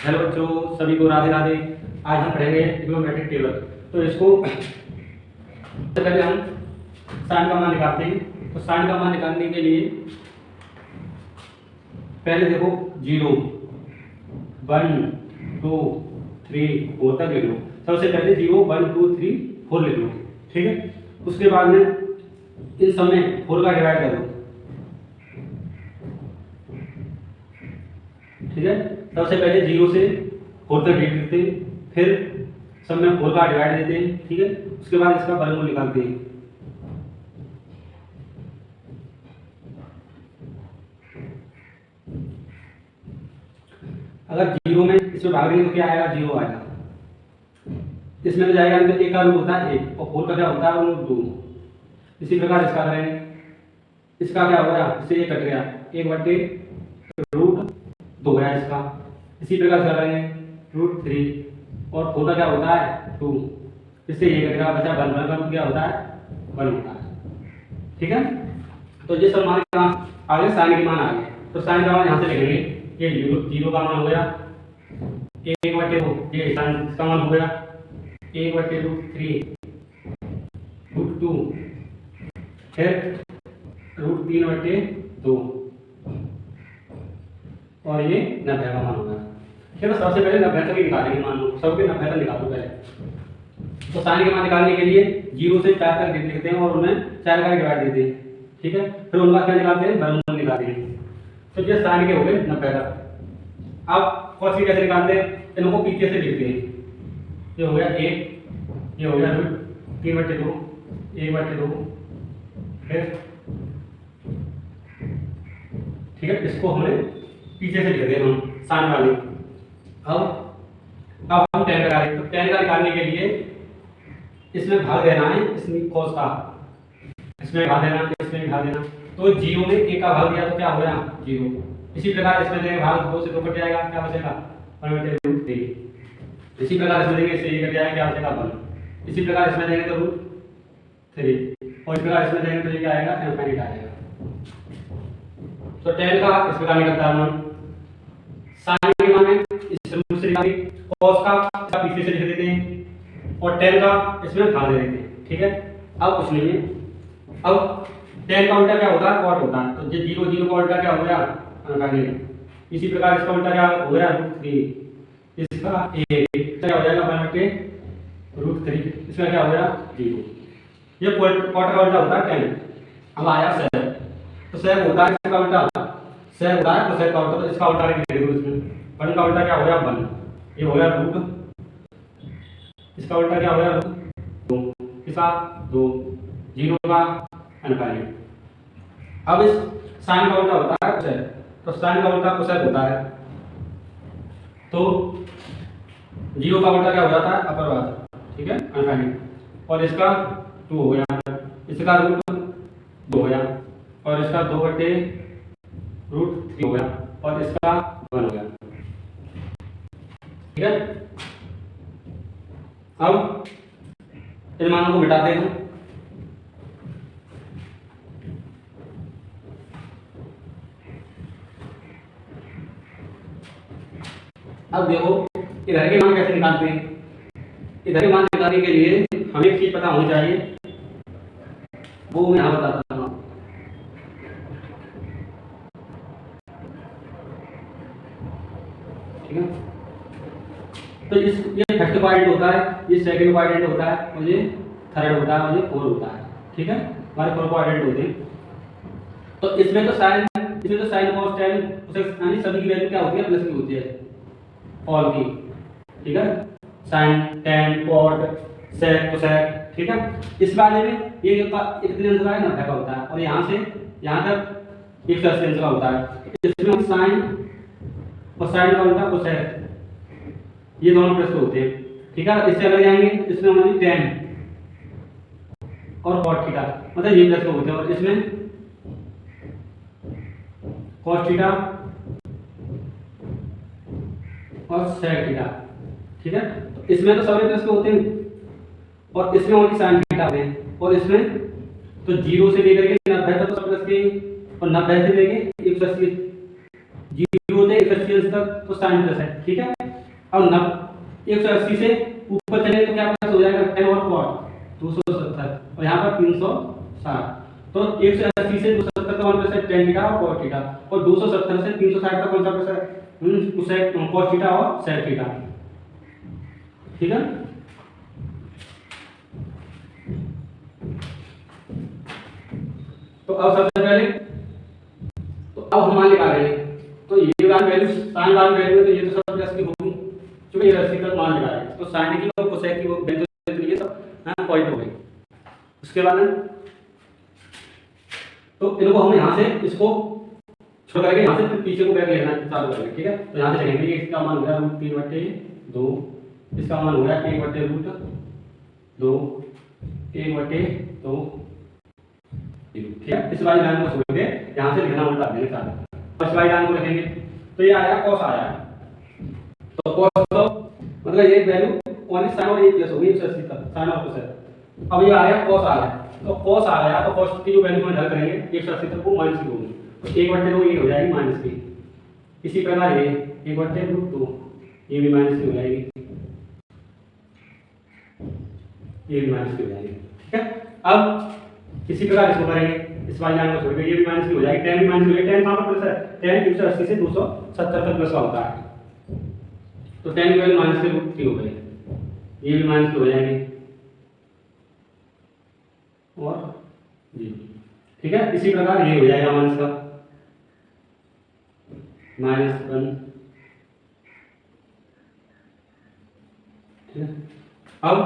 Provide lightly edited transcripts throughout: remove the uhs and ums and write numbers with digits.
Hello बच्चों, सभी को राधे राधे। आज हम पढ़ेंगे ट्रिग्नोमेट्रिक टेबल। तो इसको पहले हम साइन का मान निकालते हैं। तो साइन का मान निकालने के लिए पहले देखो 0 1 2 3 4 तक लिख लो। सबसे पहले 0 1 2 3 4 लिख लो, ठीक है। उसके बाद में इन सब में 4 का डिवाइड कर दो, ठीक है। सबसे पहले 0 से 4 तक डिवाइड करते हैं, फिर सब में 4 का डिवाइड देते हैं, ठीक है। उसके बाद इसका वर्गमूल निकालते हैं। अगर 0 में इसमें भाग देंगे तो क्या आएगा? 0 आएगा। इसमें तो जाएगा नहीं, तो 1 का रूट होता है 1 और 4 का क्या होता है? रूट 2। इसी प्रकार इसका करेंगे। इसका क्या होगा? इससे ये कट गया, 1/√2 है इसका। इसी प्रकार से करेंगे √3 और 4 का क्या होता है? 2। इससे ये कटेगा, बचा 1 का रूट क्या होता है? 1 होता है, ठीक है। तो ये सब मान आगे साइन के मान आ गए। तो साइन का मान यहाँ से लिखेंगे। ये 0 का मान हो गया 1/2, ये साइन इसका मान हो गया 1/√3 √2, फिर √3/2 और ये 90 का मान होगा। ठीक है। तो सबसे पहले 90 तक ही निकालेंगे मान लो, सबके 90 तक निकालो पहले। तो साइन के मान निकालने के लिए 0 से 4 तक लिखते हैं और उन्हें 4 का डिवाइड देते हैं, ठीक है। फिर उनका क्या निकालते हैं? वर्गमूल निकालते हैं। तो ये साइन के हो गए 90 तक। अब कॉस की कैसे निकालते हैं? इनको पीछे से लिखते हैं। ये हो गया 1, ये हो गया √3/2 1/2, फिर ठीक है। इसको हमने पीछे से लिख दिया हम साइन वाले। अब हम tan का तो tan का निकालने के लिए इसमें भाग देना है, इसमें cos का, इसमें भाग देना, इसमें भाग देना। तो 0 में 1 का भाग दिया तो क्या हो गया? 0। इसी प्रकार इसमें देंगे भाग, 2 से 2 कट जाएगा, क्या बचेगा? 1/√3। इसी प्रकार इसमें देंगे, इससे 1 कट जाएगा, क्या बचेगा? 1। इसी प्रकार इसमें देंगे तो √3 और इस प्रकार इसमें देंगे तो ये क्या आएगा? ∞ आएगा। तो tan का इस प्रकार निकलता है मान। साइन के मान में इस रूप से निकालेंगे, cos का पीछे से लिख देते हैं और tan का इसमें भाग दे देते हैं, ठीक है। अब कुछ नहीं है। अब tan का उल्टा क्या होता है? cot होता है। तो ये 0 0 का उल्टा क्या हो गया? इसी प्रकार इसका उल्टा क्या हो गया? √3। इसका 1 क्या हो जाएगा? 1/√3। इसका क्या हो गया? 0। ये cot का उल्टा होता है tan। अब आया sec। तो sec होता है इसका उल्टा, sec होता है cosec का उल्टा। तो इसका उल्टा लिख दो इसमें। 1 का उल्टा क्या हो गया? 1। ये हो गया √, इसका उल्टा क्या हो गया? 2, इसका 2, 0 का ∞। अब इस साइन का उल्टा होता है cosec। तो साइन का उल्टा cosec होता है। तो 0 का उल्टा क्या हो जाता है? अपर वाला, ठीक है, ∞। और इसका 2 हो गया, इसका √2 हो गया और इसका 2/√3 हो गया और इसका 1 हो गया, ठीक है। अब इन मानों को मिटाते हैं। अब देखो इधर के मान कैसे निकालते हैं। इधर के मान निकालने के लिए हमें एक चीज पता होनी चाहिए, वो मैं यहाँ बताता हूँ। ठीक है। तो ये फर्स्ट क्वाड्रेंट होता है, ये सेकंड क्वाड्रेंट होता है और ये थर्ड होता है और ये 4 होता है, ठीक है। हमारे 4 क्वाड्रेंट होते हैं। तो इसमें तो साइन cos tan यानी सभी की वैल्यू क्या होती है? प्लस की होती है, ऑल की, ठीक है। Sine tan cot sec cosec, ठीक है। इस वाले में ये कितने अंश का है? 90 का होता है और यहाँ से यहाँ तक 180 अंश का होता है। इसमें साइन और साइन का उल्टा cosec, ये दोनों प्लस होते हैं, ठीक है। इससे अलग जाएंगे, इसमें हमारी tan और cot थीटा, मतलब ये प्लस होते हैं और इसमें cos थीटा और sec थीटा, ठीक है। तो इसमें तो सभी प्लस होते हैं और इसमें ओनली sin थीटा होते हैं और इसमें तो 0 से लेकर के 90 तक तो सब प्लस के और 90 से लेके 180 0 से 180 तक तो sin प्लस है, ठीक है। अब 180 से ऊपर चले तो क्या प्लस हो जाएगा 10 और कॉट 270 और यहाँ पर 360। तो 180 से 270 का वन प्लस है tan थीटा और cos थीटा, और 270 से 360 का कौन सा प्लस है cos थीटा और sec थीटा। ठीक है, तो अब सबसे पहले तो अब हम मान लगा रहे हैं, तो ये वाली वैल्यू साइन वाली वैल्यू है तो ये तो सब प्लस की होगी क्योंकि ये रस्सी तक मान लगा रहे हैं, तो साइन की और कोसेक की वो वैल्यू तो ये सब पॉइंट हो गई। उसके बाद तो इनको हम यहाँ से इसको छोड़ करके यहाँ से फिर पीछे को बैक लेना चालू करेंगे। ठीक है, तो यहाँ से चलेंगे, इसका मान हो गया √3/2, इसका मान हो गया 1/√2, 1/2। ठीक है, इस वाली लाइन को छोड़ के यहाँ से लिखना उल्टा देंगे चालू, और इस वाली लाइन को लिखेंगे तो ये आया cos आया, तो cos तो मतलब ये वैल्यू ओनली साइन और 1 प्लस होगी 180 तक साइन और कोसेक। अब ये आया cos आ गया, तो cos आ गया तो cos की जो वैल्यू हम हल करेंगे 180 तक वो माइनस की होगी, तो 1/2 ये हो जाएगी माइनस की। इसी प्रकार ये 1/√2 ये भी माइनस की हो जाएगी, ये भी माइनस की हो जाएगी। ठीक है, अब इसी प्रकार इसको करेंगे, इस वाली लाइन को छोड़ के ये भी माइनस की हो जाएगी, tan भी माइनस की हो जाएगी, tan कहां पर प्लस है, tan 180 से 270 तक प्लस का होता है, तो tan की वैल्यू माइनस के √3 हो गई, ये भी माइनस की हो जाएगी और जी। ठीक है, इसी प्रकार ये हो जाएगा माइनस का -1। ठीक है, अब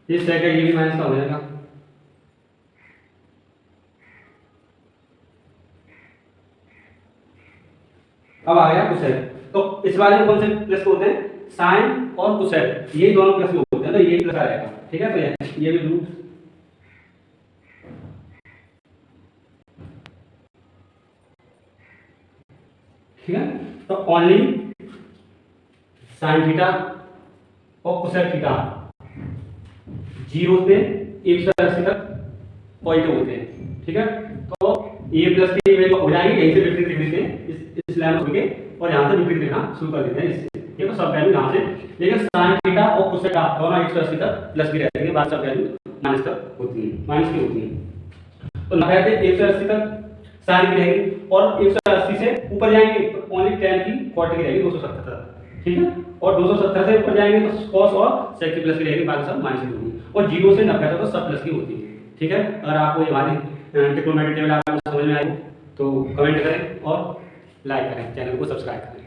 इस तरह का ये भी माइनस का हो जाएगा, अब आ गया कोसेक। तो इस वाले में कौन से प्लस होते हैं, साइन और कोसेक, ये दोनों प्लस में होते हैं, तो ये प्लस आएगा। ठीक है, तो ये भी रूट ठीक है, तो ओनली साइन थीटा और कोसेक थीटा 0 से 180 तक पॉजिटिव होते हैं। ठीक है, तो ये प्लस की वैल्यू हो जाएगी, यहीं से विपरीत लिख देते हैं इस लाइन को के, और यहाँ से विपरीत लिखना शुरू कर देते हैं इससे। ये तो सब वैल्यू यहाँ से, लेकिन साइन थीटा और कोसेक दोनों 180 तक प्लस की रहती है, बाद सब वैल्यू माइनस तक होती है, माइनस की होती है। तो 180 तक साइन की रहेगी, और 180 से ऊपर जाएंगे तो ओनली tan की 40 की रहेगी 270 तक। ठीक है, और 270 से ऊपर जाएंगे तो cos और sec की प्लस की रहेगी, बाकी सब माइनस की होगी, और 0 से 90 तक तो सब प्लस की होती है। ठीक है, अगर आपको ये हमारी ट्रिग्नोमेट्री टेबल आपको समझ में आई तो कमेंट करें और लाइक करें, चैनल को सब्सक्राइब करें।